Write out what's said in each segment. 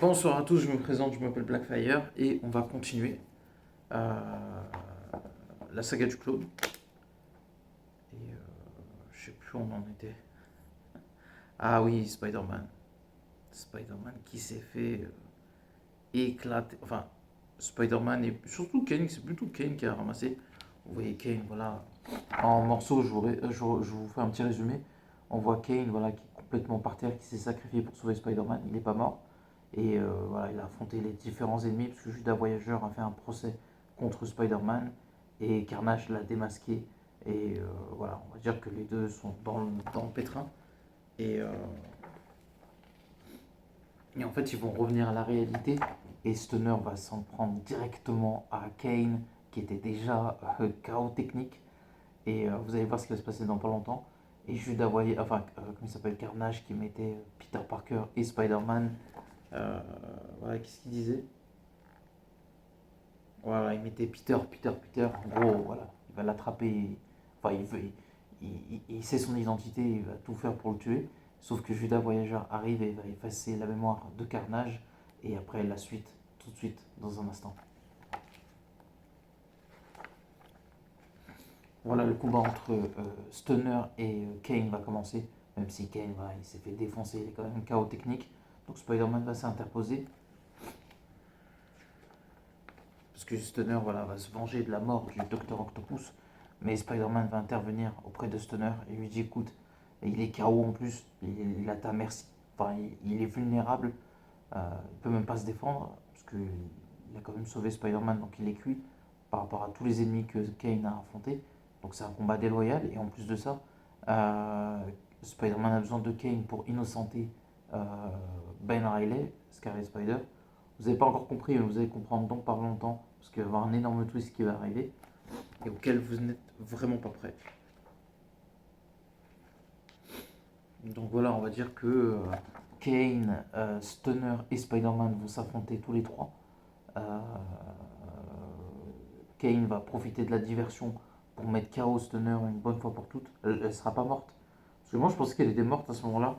Bonsoir à tous, je me présente, je m'appelle Blackfire et on va continuer euh, la saga du clone. Et je sais plus où on en était. Ah oui, Spider-Man. Spider-Man qui s'est fait éclater. Enfin, Spider-Man et surtout Kane, c'est plutôt Kane qui a ramassé. Vous voyez Kane, voilà. En morceaux, je vous fais un petit résumé. On voit Kane, voilà, qui est complètement par terre, qui s'est sacrifié pour sauver Spider-Man. Il n'est pas mort. Et voilà, il a affronté les différents ennemis, parce que Judas Voyageur a fait un procès contre Spider-Man. Et Carnage l'a démasqué. Et voilà, on va dire que les deux sont dans le pétrin. Et, euh, et en fait, ils vont revenir à la réalité. Et Stunner va s'en prendre directement à Kane, qui était déjà KO technique. Et vous allez voir ce qui va se passer dans pas longtemps. Et Judas Voyageur, enfin, comment il s'appelle, Carnage, qui mettait Peter Parker et Spider-Man. Voilà, qu'est-ce qu'il disait? Voilà, il mettait Peter. En gros, voilà, il va l'attraper. Enfin, il sait son identité, il va tout faire pour le tuer. Sauf que Judas Voyageur arrive et va effacer la mémoire de Carnage. Et après, la suite, tout de suite, dans un instant. Voilà, le combat entre Stunner et Kane va commencer. Même si Kane, voilà, il s'est fait défoncer, il est quand même KO technique. Donc Spider-Man va s'interposer. Parce que Stunner voilà, va se venger de la mort du Docteur Octopus. Mais Spider-Man va intervenir auprès de Stunner et lui dit écoute, il est KO en plus, il a ta merci. Enfin, il est vulnérable, il peut même pas se défendre, parce qu'il a quand même sauvé Spider-Man, donc il est cuit par rapport à tous les ennemis que Kane a affrontés. Donc c'est un combat déloyal, et en plus de ça, euh, Spider-Man a besoin de Kane pour innocenter euh, Ben Riley, Scarlet Spider. Vous n'avez pas encore compris, mais vous allez comprendre donc par longtemps, parce qu'il va y avoir un énorme twist qui va arriver, et auquel vous n'êtes vraiment pas prêt. Donc voilà, on va dire que Kane, Stunner et Spider-Man vont s'affronter tous les trois. Euh, Kane va profiter de la diversion pour mettre KO Stunner une bonne fois pour toutes. Elle sera pas morte. Parce que moi je pensais qu'elle était morte à ce moment-là.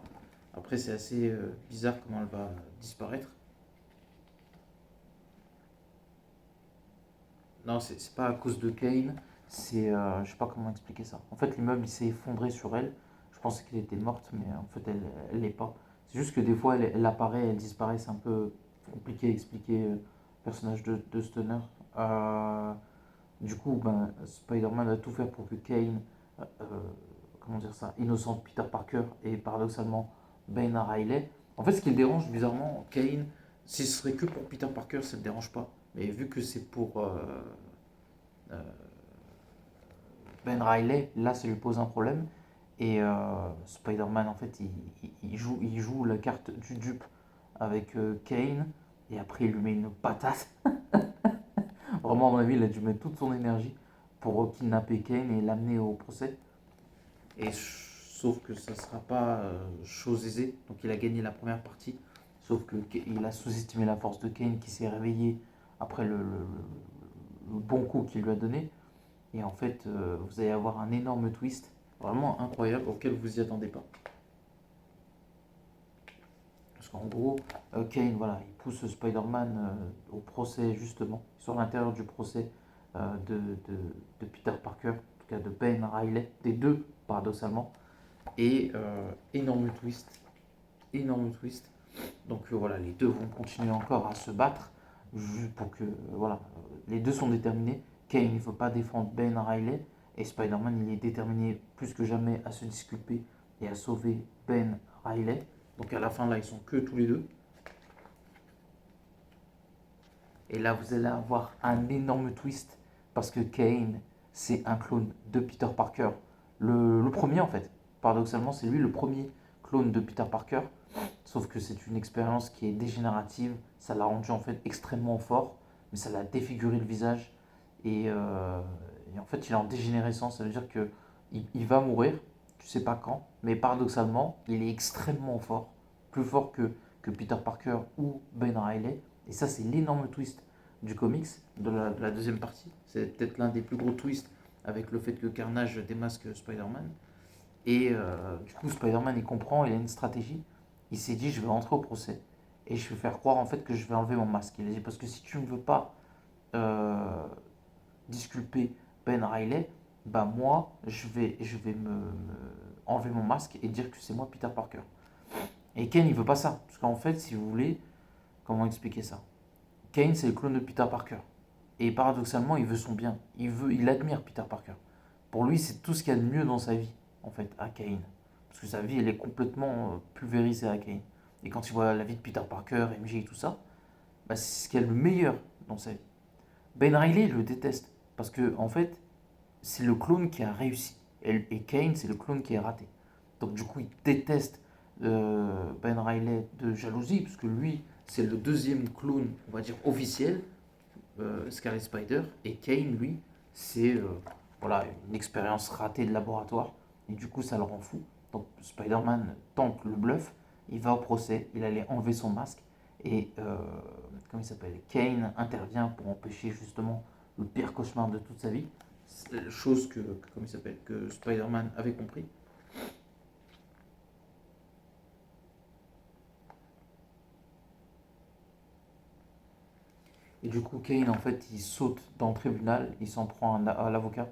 Après c'est assez bizarre comment elle va disparaître. Non, c'est pas à cause de Kane. C'est, je sais pas comment expliquer ça. En fait, l'immeuble il s'est effondré sur elle. Je pensais qu'elle était morte, mais en fait, elle l'est pas. C'est juste que des fois, elle apparaît, elle disparaît. C'est un peu compliqué à expliquer le personnage de Stunner. Euh, du coup, ben, Spider-Man va tout faire pour que Kane, euh, comment dire ça, innocente Peter Parker et paradoxalement Ben Riley. En fait, ce qui le dérange bizarrement, Kane, si ce serait que pour Peter Parker, ça ne le dérange pas. Mais vu que c'est pour euh, Ben Riley, là, ça lui pose un problème. Et Spider-Man, en fait, il joue la carte du dupe avec Kane. Et après, il lui met une patate. Vraiment, à mon avis, il a dû mettre toute son énergie pour kidnapper Kane et l'amener au procès. Et sauf que ça ne sera pas chose aisée. Donc, il a gagné la première partie. Sauf qu'il a sous-estimé la force de Kane qui s'est réveillé après le bon coup qu'il lui a donné. Et en fait, vous allez avoir un énorme twist, vraiment incroyable, auquel vous y attendez pas. Parce qu'en gros, Kane, voilà, il pousse Spider-Man au procès, justement, sur l'intérieur du procès de Peter Parker, en tout cas de Ben Riley, des deux, paradoxalement. Et énorme twist. Donc voilà, les deux vont continuer encore à se battre, pour que, voilà, les deux sont déterminés. Kane, il ne faut pas défendre Ben Riley, et Spider-Man, il est déterminé plus que jamais à se disculper et à sauver Ben Riley. Donc à la fin, là, ils sont que tous les deux. Et là, vous allez avoir un énorme twist, parce que Kane, c'est un clone de Peter Parker. Le premier, en fait. Paradoxalement, c'est lui le premier clone de Peter Parker. Sauf que c'est une expérience qui est dégénérative. Ça l'a rendu en fait extrêmement fort, mais ça l'a défiguré le visage. Et en fait, il est en dégénérescence. Ça veut dire que il va mourir, tu sais pas quand, mais paradoxalement, il est extrêmement fort. Plus fort que Peter Parker ou Ben Riley. Et ça, c'est l'énorme twist du comics, de la deuxième partie. C'est peut-être l'un des plus gros twists avec le fait que Carnage démasque Spider-Man. Et du coup, Spider-Man, il comprend, il a une stratégie. Il s'est dit, je vais rentrer au procès. et je vais faire croire en fait que je vais enlever mon masque. Il a dit parce que si tu ne veux pas euh, disculper Ben Riley, bah moi je vais enlever mon masque et dire que c'est moi Peter Parker. Et Kane il veut pas ça, parce qu'en fait si vous voulez, comment expliquer ça? Kane c'est le clone de Peter Parker. Et paradoxalement il veut son bien, il admire Peter Parker. Pour lui c'est tout ce qu'il y a de mieux dans sa vie, en fait, à Kane. Parce que sa vie elle est complètement pulvérisée à Kane. Et quand il voit la vie de Peter Parker, MJ et tout ça, bah, c'est ce qu'il y a de meilleur dans sa vie. Ben Riley le déteste, parce que en fait c'est le clone qui a réussi. Et Kane, c'est le clone qui est raté. Donc du coup, il déteste Ben Riley de jalousie, parce que lui, c'est le deuxième clone, on va dire, officiel, Scarlet Spider. Et Kane, lui, c'est voilà, une expérience ratée de laboratoire. Et du coup, ça le rend fou. Donc Spider-Man tente le bluff, il va au procès, il allait enlever son masque. Et comment il s'appelle, Kane intervient pour empêcher justement le pire cauchemar de toute sa vie, chose comment il s'appelle, que Spider-Man avait compris. Et du coup, Kane, en fait, il saute dans le tribunal, il s'en prend à l'avocat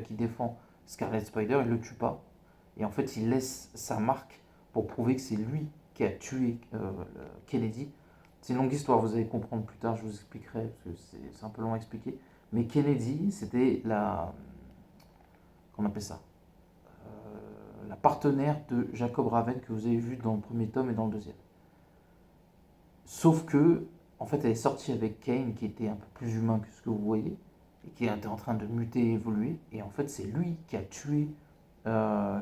qui défend Scarlet Spider, il le tue pas. Et en fait, il laisse sa marque pour prouver que c'est lui qui a tué Kennedy. C'est une longue histoire, vous allez comprendre plus tard, je vous expliquerai, parce que c'est un peu long à expliquer. Mais Kennedy, c'était comment on appelle ça, la partenaire de Jacob Raven que vous avez vu dans le premier tome et dans le deuxième. Sauf que, en fait, elle est sortie avec Kane, qui était un peu plus humain que ce que vous voyez, et qui était en train de muter et évoluer. Et en fait, c'est lui qui a tué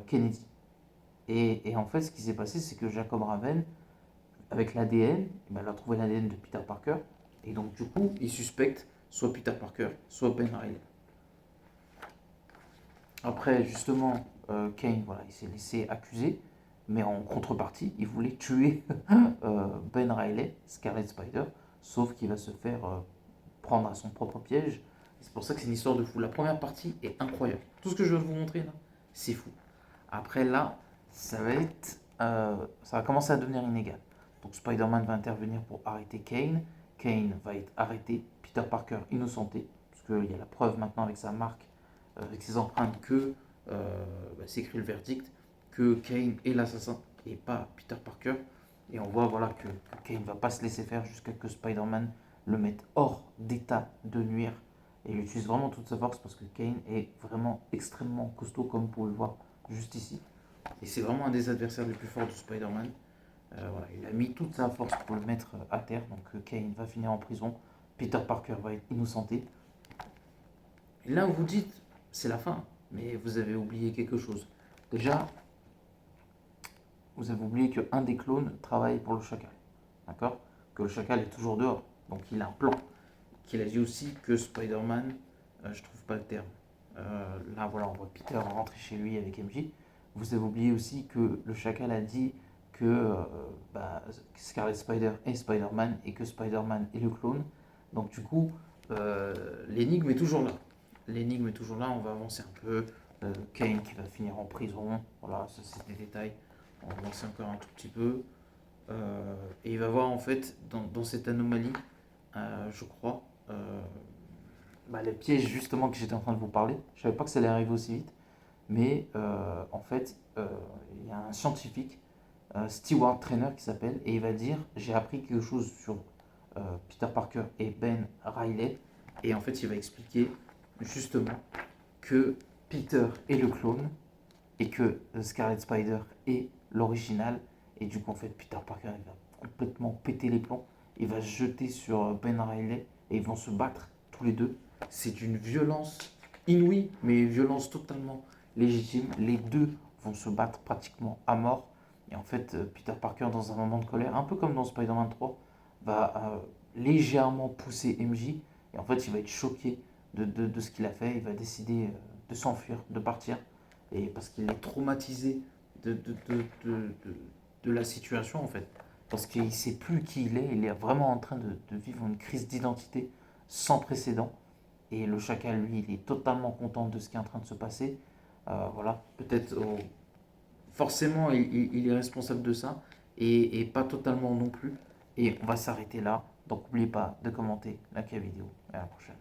Kennedy. Et en fait, ce qui s'est passé, c'est que Jacob Raven, avec l'ADN, ben, elle a trouvé l'ADN de Peter Parker. Et donc, du coup, il suspecte soit Peter Parker, soit Ben Riley. Après, justement, Kane, voilà, il s'est laissé accuser, mais en contrepartie, il voulait tuer Ben Riley, Scarlet Spider, sauf qu'il va se faire prendre à son propre piège. C'est pour ça que c'est une histoire de fou. La première partie est incroyable. Tout ce que je viens de vous montrer là, c'est fou. Après là, ça va commencer à devenir inégal. Donc Spider-Man va intervenir pour arrêter Kane. Kane va être arrêté. Peter Parker innocenté, parce qu'il y a la preuve maintenant avec sa marque, avec ses empreintes que c'est écrit le verdict, que Kane est l'assassin et pas Peter Parker. Et on voit voilà que Kane va pas se laisser faire jusqu'à que Spider-Man le mette hors d'état de nuire. Et il utilise vraiment toute sa force parce que Kane est vraiment extrêmement costaud, comme vous pouvez le voir juste ici. Et c'est vraiment un des adversaires les plus forts de Spider-Man. Voilà, il a mis toute sa force pour le mettre à terre. Donc Kane va finir en prison. Peter Parker va être innocenté. Et là, vous dites, c'est la fin. Mais vous avez oublié quelque chose. Déjà, vous avez oublié qu'un des clones travaille pour le chacal. D'accord? Que le chacal est toujours dehors. Donc il a un plan. Qu'il a dit aussi que Spider-Man, je trouve pas le terme. Là, voilà, on voit Peter rentrer chez lui avec MJ. Vous avez oublié aussi que le chacal a dit que bah, Scarlet Spider est Spider-Man et que Spider-Man est le clone. Donc du coup, l'énigme est toujours là. L'énigme est toujours là, on va avancer un peu. Kane qui va finir en prison, voilà, ça c'est des détails. On va avancer encore un tout petit peu. Et il va voir en fait dans cette anomalie, je crois, bah, le piège justement que j'étais en train de vous parler. Je savais pas que ça allait arriver aussi vite, mais en fait, il y a un scientifique, Stewart Trainer qui s'appelle, et il va dire j'ai appris quelque chose sur Peter Parker et Ben Riley, et en fait il va expliquer justement que Peter est le clone et que Scarlet Spider est l'original, et du coup en fait Peter Parker il va complètement péter les plombs, il va se jeter sur Ben Riley et ils vont se battre tous les deux. C'est d'une violence inouïe, mais violence totalement légitime. Les deux vont se battre pratiquement à mort. Et en fait, Peter Parker, dans un moment de colère, un peu comme dans Spider-Man 3, va légèrement pousser MJ. Et en fait, il va être choqué de ce qu'il a fait. Il va décider de s'enfuir, de partir. Et parce qu'il est traumatisé de, de, de, de, de, de la situation, en fait. Parce qu'il ne sait plus qui il est vraiment en train de vivre une crise d'identité sans précédent. Et le chacal, lui, il est totalement content de ce qui est en train de se passer. Voilà, peut-être forcément, il est responsable de ça, et pas totalement non plus. Et on va s'arrêter là. Donc n'oubliez pas de commenter, liker la vidéo. Et à la prochaine.